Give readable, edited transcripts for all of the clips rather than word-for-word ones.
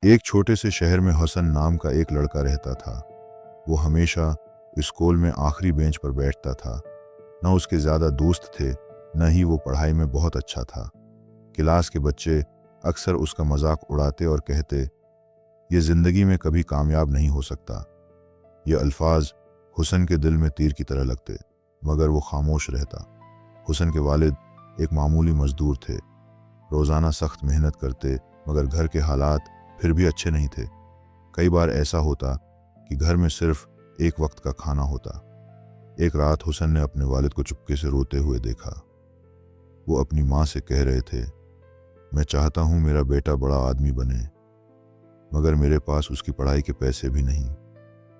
एक छोटे से शहर में हसन नाम का एक लड़का रहता था। वो हमेशा स्कूल में आखिरी बेंच पर बैठता था। न उसके ज़्यादा दोस्त थे, न ही वो पढ़ाई में बहुत अच्छा था। क्लास के बच्चे अक्सर उसका मजाक उड़ाते और कहते, ये ज़िंदगी में कभी कामयाब नहीं हो सकता। ये अल्फाज हुसन के दिल में तीर की तरह लगते, मगर वो खामोश रहता। हुसन के वालिद एक मामूली मजदूर थे। रोज़ाना सख्त मेहनत करते, मगर घर के हालात फिर भी अच्छे नहीं थे। कई बार ऐसा होता कि घर में सिर्फ एक वक्त का खाना होता। एक रात हुसन ने अपने वालिद को चुपके से रोते हुए देखा। वो अपनी माँ से कह रहे थे, मैं चाहता हूँ मेरा बेटा बड़ा आदमी बने, मगर मेरे पास उसकी पढ़ाई के पैसे भी नहीं।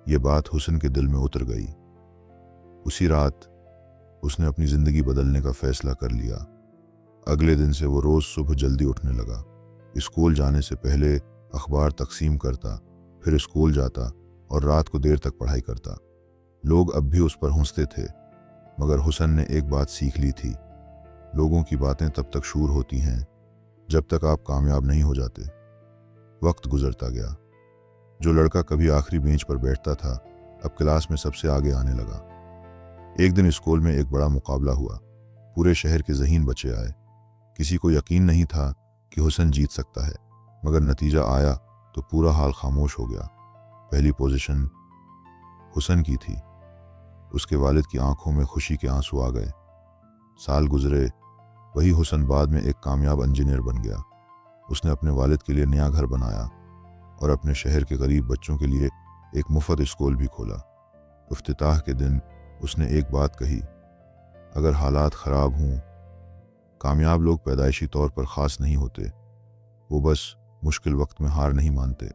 ये बात हुसन के दिल में उतर गई। उसी रात उसने अपनी ज़िंदगी बदलने का फैसला कर लिया। अगले दिन से वो रोज़ सुबह जल्दी उठने लगा। स्कूल जाने से पहले अखबार तकसीम करता, फिर स्कूल जाता और रात को देर तक पढ़ाई करता। लोग अब भी उस पर हंसते थे, मगर हुसन ने एक बात सीख ली थी, लोगों की बातें तब तक शूर होती हैं जब तक आप कामयाब नहीं हो जाते। वक्त गुजरता गया। जो लड़का कभी आखिरी बेंच पर बैठता था, अब क्लास में सबसे आगे आने लगा। एक दिन स्कूल में एक बड़ा मुकाबला हुआ। पूरे शहर के ज़हीन बच्चे आए। किसी को यकीन नहीं था कि हुसन जीत सकता है, मगर नतीजा आया तो पूरा हाल खामोश हो गया। पहली पोजीशन हुसन की थी। उसके वालिद की आंखों में खुशी के आंसू आ गए। साल गुजरे, वही हुसन बाद में एक कामयाब इंजीनियर बन गया। उसने अपने वालिद के लिए नया घर बनाया और अपने शहर के गरीब बच्चों के लिए एक मुफ्त स्कूल भी खोला। इफ्तिताह के दिन उसने एक बात कही, अगर हालात ख़राब हों, कामयाब लोग पैदाइशी तौर पर ख़ास नहीं होते, वो बस मुश्किल वक्त में हार नहीं मानते।